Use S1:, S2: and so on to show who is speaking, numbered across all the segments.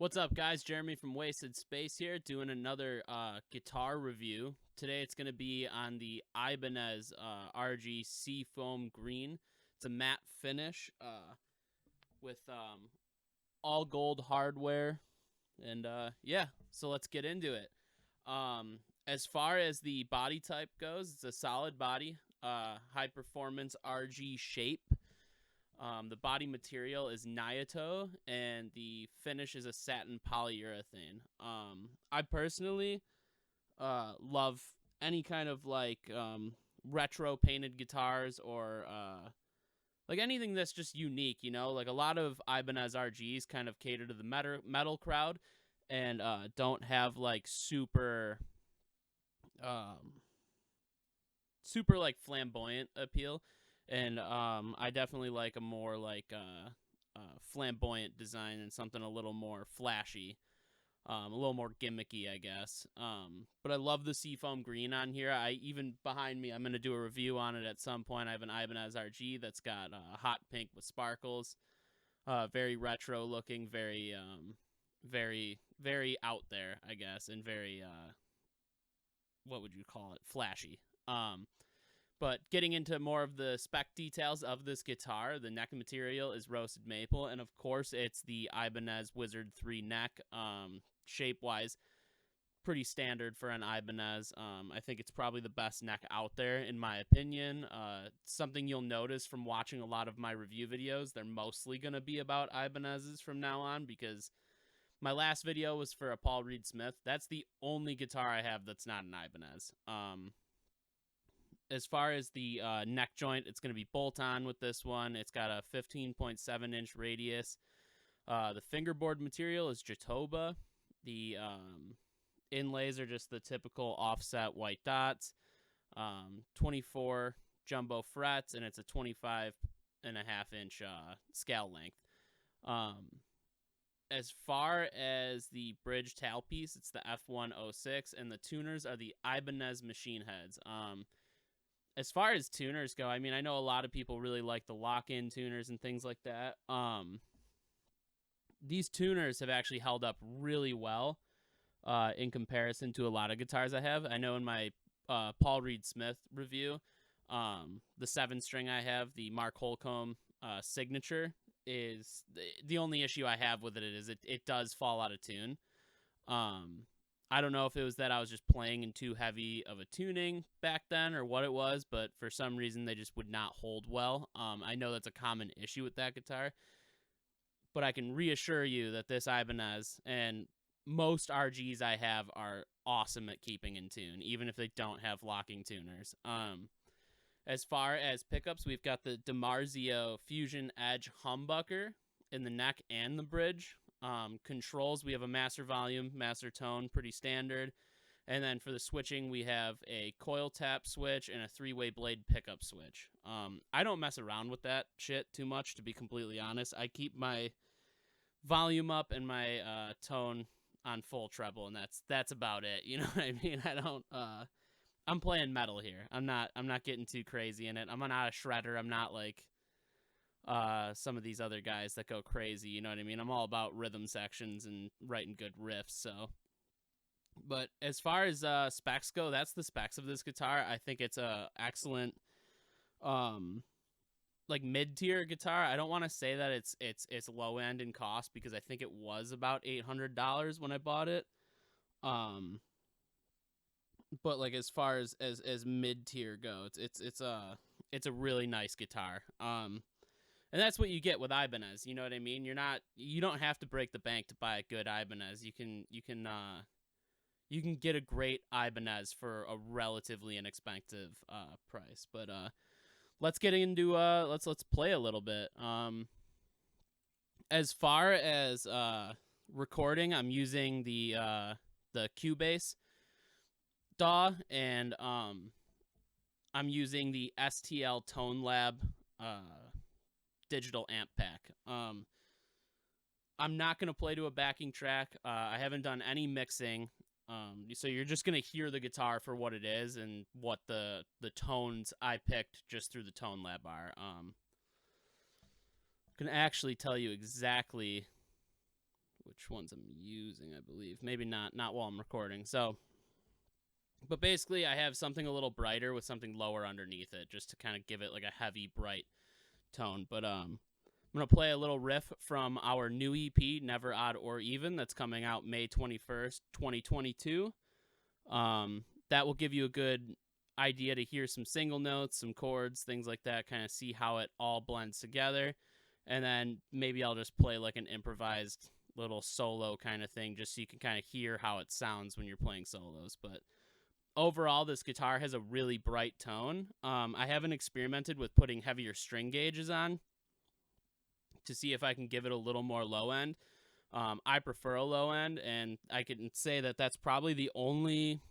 S1: What's up, guys? Jeremy from Wasted Space here, doing another guitar review. Today it's going to be on the Ibanez RGA Seafoam Green. It's a matte finish with all gold hardware. And yeah, so let's get into it. As far as the body type goes, it's a solid body, high performance RG shape. The body material is Nyato, and the finish is a satin polyurethane. I personally love any kind of like retro painted guitars or like anything that's just unique, you know? Like a lot of Ibanez RGs kind of cater to the metal crowd and don't have like super like flamboyant appeal. And I definitely like a more like flamboyant design and something a little more flashy, a little more gimmicky, I guess. But I love the Seafoam Green on here. Even behind me, I'm going to do a review on it at some point. I have an Ibanez RG that's got hot pink with sparkles, very retro looking, very out there, I guess, and very what would you call it? Flashy. But getting into more of the spec details of this guitar, the neck material is roasted maple, and of course it's the Ibanez Wizard 3 neck. Shape-wise, pretty standard for an Ibanez. I think it's probably the best neck out there, in my opinion. Something you'll notice from watching a lot of my review videos, they're mostly going to be about Ibanez's from now on, because my last video was for a Paul Reed Smith. That's the only guitar I have that's not an Ibanez. As far as the neck joint, it's going to be bolt-on with this one. It's got a 15.7-inch radius. The fingerboard material is Jatoba. The inlays are just the typical offset white dots. 24 jumbo frets, and it's a 25.5-inch scale length. As far as the bridge tailpiece, it's the F106, and the tuners are the Ibanez machine heads. As far as tuners go, I mean, I know a lot of people really like the lock-in tuners and things like that. These tuners have actually held up really well in comparison to a lot of guitars I have. I know in my Paul Reed Smith review, the 7-string I have, the Mark Holcomb Signature, is the only issue I have with it is it does fall out of tune. I don't know if it was that I was just playing in too heavy of a tuning back then or what it was, but for some reason they just would not hold well. I know that's a common issue with that guitar, but I can reassure you that this Ibanez and most RGs I have are awesome at keeping in tune, even if they don't have locking tuners. As far as pickups, we've got the DiMarzio Fusion Edge humbucker in the neck and the bridge. Controls, we have a master volume, master tone, pretty standard. And then for the switching, we have a coil tap switch and a 3-way blade pickup switch. I don't mess around with that shit too much, to be completely honest. I keep my volume up and my tone on full treble, and that's about it. You know what I mean? I don't. I'm playing metal here. I'm not getting too crazy in it. I'm not a shredder. I'm not like some of these other guys that go crazy, you know what I mean? I'm all about rhythm sections and writing good riffs, so. But as far as specs go, that's the specs of this guitar. I think it's a excellent like mid-tier guitar. I don't want to say that it's low end in cost, because I think it was about $800 when I bought it. But like as far as mid-tier go, it's a really nice guitar. And that's what you get with Ibanez, you know what I mean? You don't have to break the bank to buy a good Ibanez. You can get a great Ibanez for a relatively inexpensive price. But let's get into let's play a little bit. As far as recording, I'm using the Cubase DAW, and I'm using the STL Tone Lab digital amp pack. I'm not going to play to a backing track. I haven't done any mixing. So you're just going to hear the guitar for what it is and what the tones I picked just through the Tone Lab are. Can actually tell you exactly which ones I'm using, I believe. Maybe not while I'm recording. So, but basically I have something a little brighter with something lower underneath it, just to kind of give it like a heavy, bright tone. But I'm going to play a little riff from our new EP, Never Odd or Even, that's coming out May 21st, 2022. That will give you a good idea to hear some single notes, some chords, things like that, kind of see how it all blends together. And then maybe I'll just play like an improvised little solo kind of thing, just so you can kind of hear how it sounds when you're playing solos. But overall, this guitar has a really bright tone. I haven't experimented with putting heavier string gauges on to see if I can give it a little more low end. I prefer a low end, and I can say that that's probably the only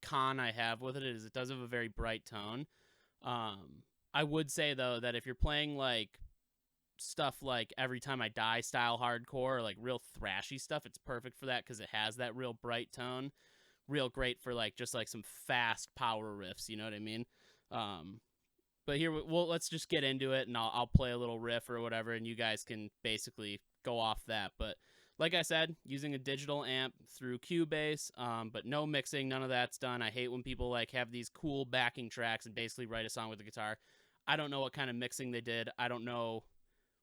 S1: con I have with it, is it does have a very bright tone. I would say, though, that if you're playing like stuff like Every Time I Die style hardcore, or like real thrashy stuff, it's perfect for that because it has that real bright tone. Real great for like just like some fast power riffs, you know what I mean? But here, let's just get into it, and I'll play a little riff or whatever, and you guys can basically go off that. But like I said, using a digital amp through Cubase, but no mixing, none of that's done. I hate when people like have these cool backing tracks and basically write a song with the guitar. I don't know what kind of mixing they did. I don't know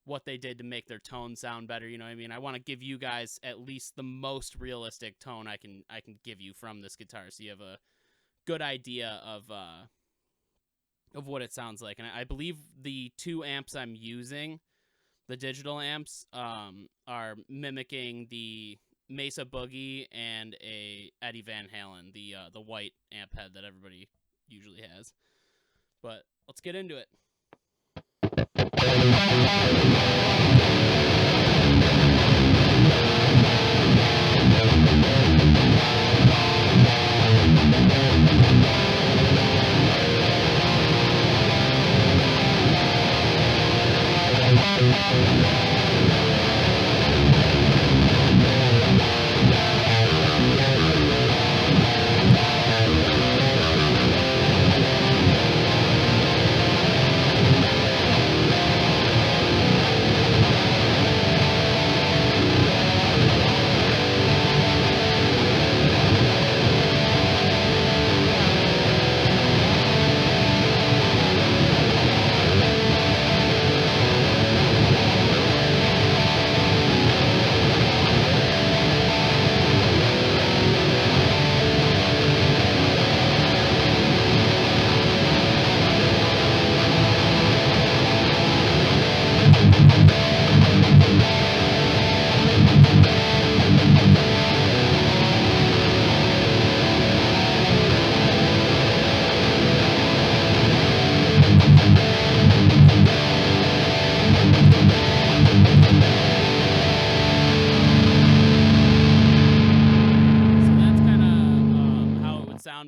S1: what they did to make their tone sound better, you know what I mean? I want to give you guys at least the most realistic tone I can give you from this guitar, so you have a good idea of what it sounds like. And I believe the two amps I'm using, the digital amps, are mimicking the Mesa Boogie and a Eddie Van Halen, the white amp head that everybody usually has. But let's get into it.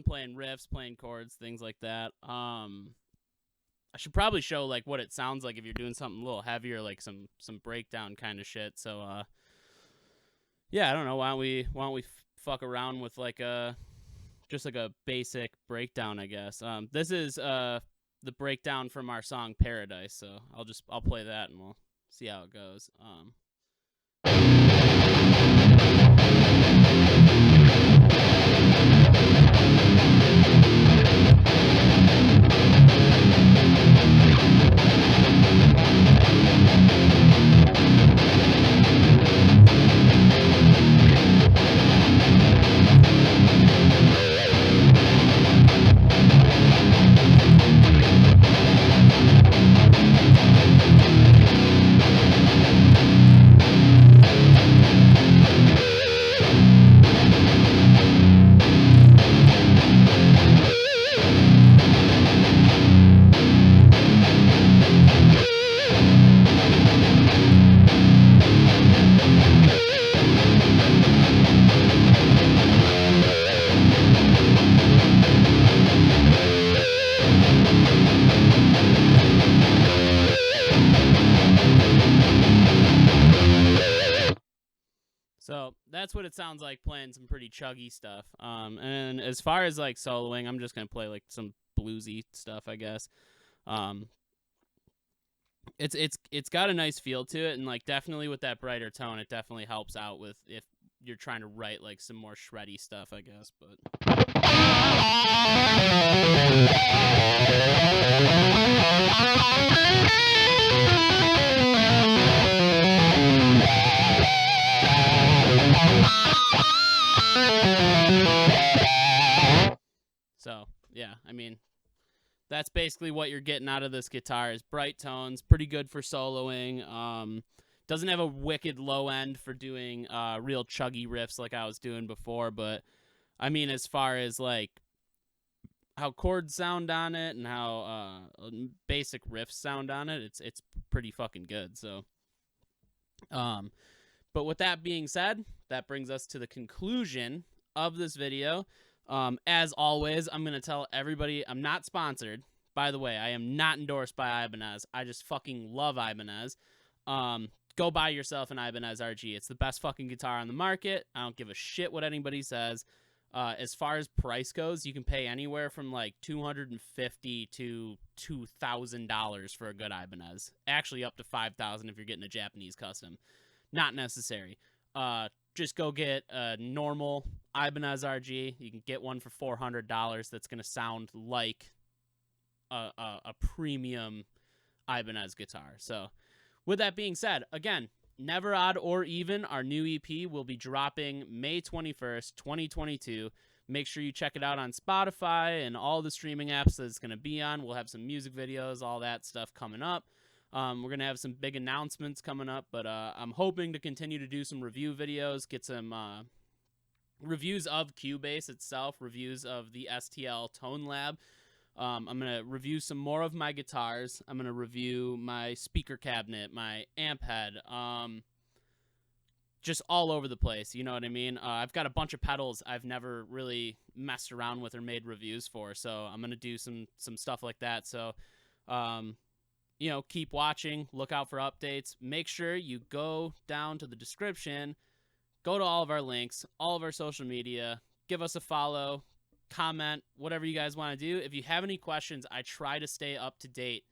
S1: Playing riffs, playing chords, things like that. I should probably show like what it sounds like if you're doing something a little heavier, like some breakdown kind of shit. So yeah, I don't know, why don't we fuck around with like just like a basic breakdown, I guess. This is the breakdown from our song Paradise, so I'll play that and we'll see how it goes. So that's what it sounds like playing some pretty chuggy stuff. And as far as like soloing, I'm just gonna play like some bluesy stuff, I guess. It's got a nice feel to it, and like definitely with that brighter tone, it definitely helps out with if you're trying to write like some more shreddy stuff, I guess. But so yeah, I mean, that's basically what you're getting out of this guitar is bright tones, pretty good for soloing. Doesn't have a wicked low end for doing real chuggy riffs like I was doing before, but I mean, as far as like how chords sound on it and how basic riffs sound on it, it's pretty fucking good. So, but with that being said, that brings us to the conclusion of this video. As always, I'm going to tell everybody I'm not sponsored. By the way, I am not endorsed by Ibanez. I just fucking love Ibanez. Go buy yourself an Ibanez RG. It's the best fucking guitar on the market. I don't give a shit what anybody says. As far as price goes, you can pay anywhere from like $250 to $2,000 for a good Ibanez. Actually, up to $5,000 if you're getting a Japanese custom. Not necessary. Just go get a normal Ibanez RG. You can get one for $400 that's going to sound like a premium Ibanez guitar. So with that being said, again, Never Odd or Even, our new EP, will be dropping May 21st, 2022. Make sure you check it out on Spotify and all the streaming apps that it's going to be on. We'll have some music videos, all that stuff coming up. We're going to have some big announcements coming up, but I'm hoping to continue to do some review videos, get some reviews of Cubase itself, reviews of the STL Tone Lab. I'm going to review some more of my guitars. I'm going to review my speaker cabinet, my amp head, just all over the place. You know what I mean? I've got a bunch of pedals I've never really messed around with or made reviews for, so I'm going to do some stuff like that. So, you know, keep watching, look out for updates. Make sure you go down to the description, go to all of our links, all of our social media, give us a follow, comment, whatever you guys want to do. If you have any questions, I try to stay up to date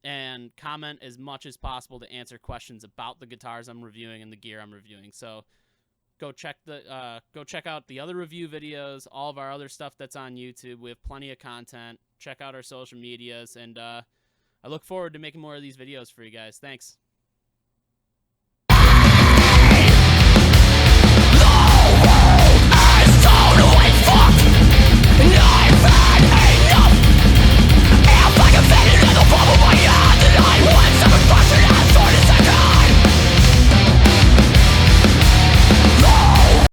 S1: and comment as much as possible to answer questions about the guitars I'm reviewing and the gear I'm reviewing. So go check out the other review videos, all of our other stuff that's on YouTube. We have plenty of content. Check out our social medias, and I look forward to making more of these videos for you guys. Thanks.